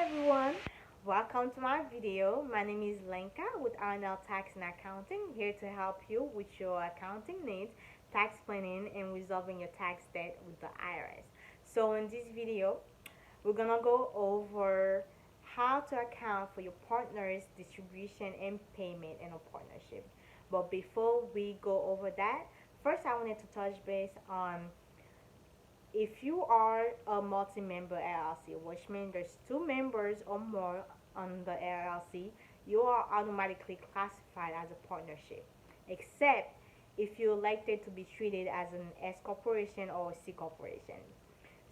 everyone, welcome to my video. My name is Lenka with RNL Tax and Accounting, here to help you with your accounting needs, tax planning, and resolving your tax debt with the IRS. So in this video, we're gonna go over how to account for your partner's distribution and payment in a partnership. But before we go over that, first I wanted to touch base on if you are a multi-member LLC, which means there's two members or more on the LLC, you are automatically classified as a partnership, except if you elected to be treated as an S corporation or a C corporation.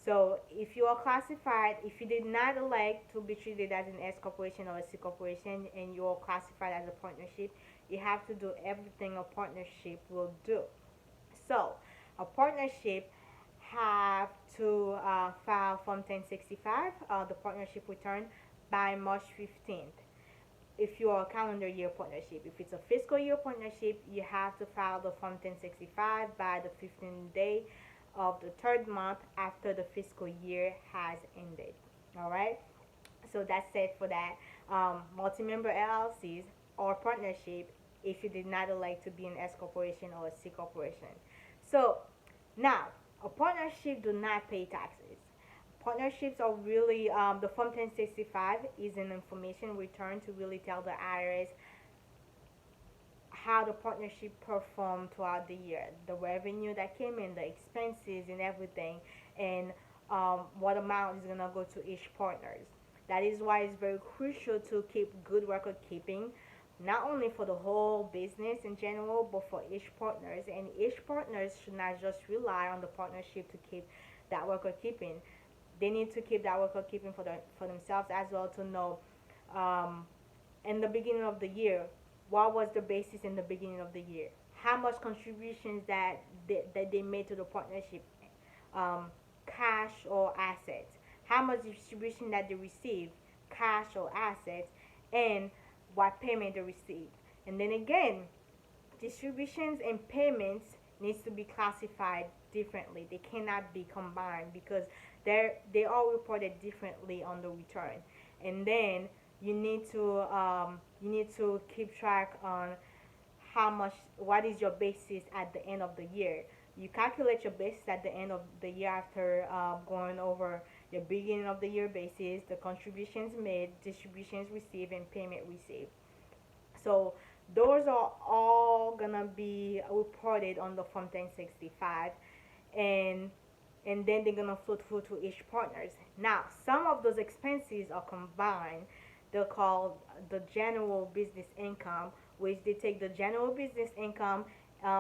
So if you are classified, if you did not elect to be treated as an S corporation or a C corporation and you are classified as a partnership, you have to do everything a partnership will do. So a partnership have to file Form 1065, the partnership return, by March 15th. If you are a calendar year partnership, if it's a fiscal year partnership, you have to file the Form 1065 by the 15th day of the third month after the fiscal year has ended. All right. So that's it for that. Multi-member LLCs or partnership, if you did not elect to be an S corporation or a C corporation. So now, a partnership do not pay taxes. Partnerships are really, the Form 1065 is an information return to really tell the IRS how the partnership performed throughout the year, the revenue that came in, the expenses and everything, and what amount is gonna go to each partners. That is why it's very crucial to keep good record keeping, not only for the whole business in general, but for each partners. And each partners should not just rely on the partnership to keep that record keeping. They need to keep that record keeping for themselves as well, to know um, in the beginning of the year, what was the basis in the beginning of the year, how much contributions that they made to the partnership, um, cash or assets, how much distribution that they received, cash or assets, and what payment they received. And then again, distributions and payments needs to be classified differently. They cannot be combined because they are reported differently on the return. And then you need to keep track on how much, what is your basis at the end of the year. You calculate your basis at the end of the year after going over your beginning of the year basis, the contributions made, distributions received, and payment received. So those are all gonna be reported on the Form 1065, and then they're gonna flow through to each partners. Now, some of those expenses are combined. They're called the general business income, which they take the general business income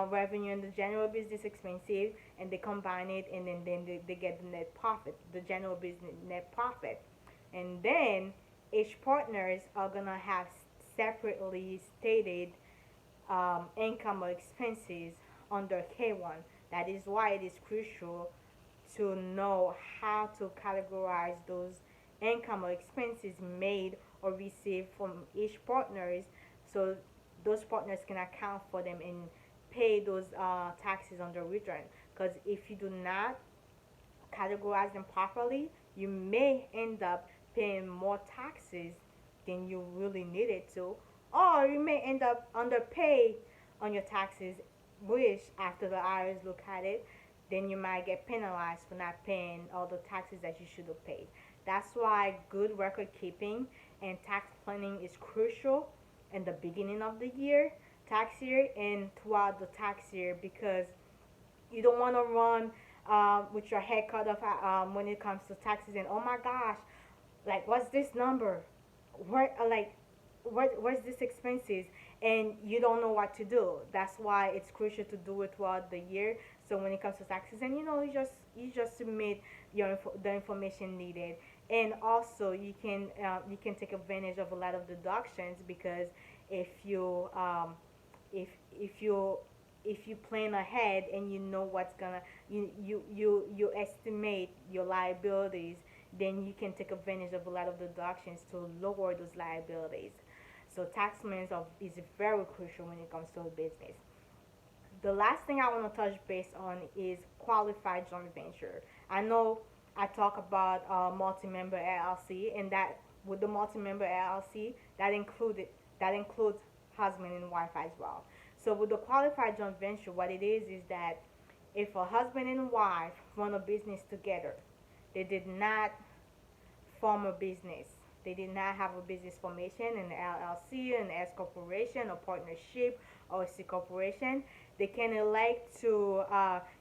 revenue and the general business expenses, and they combine it, and then they get the net profit, the general business net profit. And then each partners are gonna have separately stated income or expenses under K1. That is why it is crucial to know how to categorize those income or expenses made or received from each partners, so those partners can account for them and pay those taxes on their return. Because if you do not categorize them properly, you may end up paying more taxes than you really needed to, or you may end up underpaid on your taxes, which after the IRS look at it, then you might get penalized for not paying all the taxes that you should have paid. That's why good record keeping and tax planning is crucial in the beginning of the year, tax year, and throughout the tax year, because you don't want to run with your head cut off when it comes to taxes, and oh my gosh, like what's this number, where where's this expenses, and you don't know what to do. That's why it's crucial to do it throughout the year. So when it comes to taxes, and you just submit the information needed. And also you can take advantage of a lot of deductions, because if you if you plan ahead and you know what's gonna, you estimate your liabilities, then you can take advantage of a lot of deductions to lower those liabilities. So tax plans is very crucial when it comes to a business. The last thing I want to touch base on is qualified joint venture. I know I talk about multi-member LLC, and that with the multi-member LLC, that includes husband and wife as well. So with the qualified joint venture, what it is that if a husband and wife run a business together, they did not form a business. They did not have a business formation, an LLC, an S corporation, a partnership, or a C corporation. They can elect to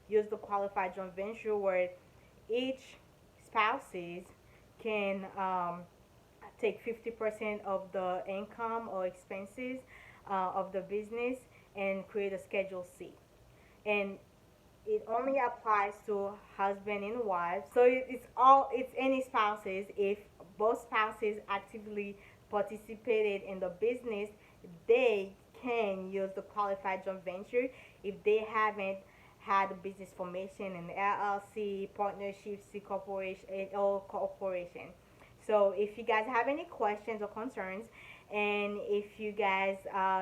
use the qualified joint venture where each spouses can take 50% of the income or expenses of the business and create a Schedule C. And it only applies to husband and wife. So it's any spouses. If both spouses actively participated in the business, they can use the qualified joint venture. If they haven't had a business formation, an LLC, partnership, C corporation, or corporation. So if you guys have any questions or concerns, and if you guys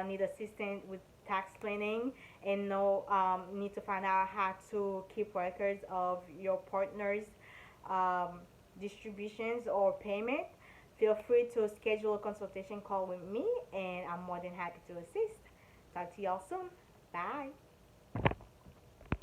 need assistance with tax planning and know need to find out how to keep records of your partner's um, distributions or payment, feel free to schedule a consultation call with me, and I'm more than happy to assist. Talk to y'all soon. Bye.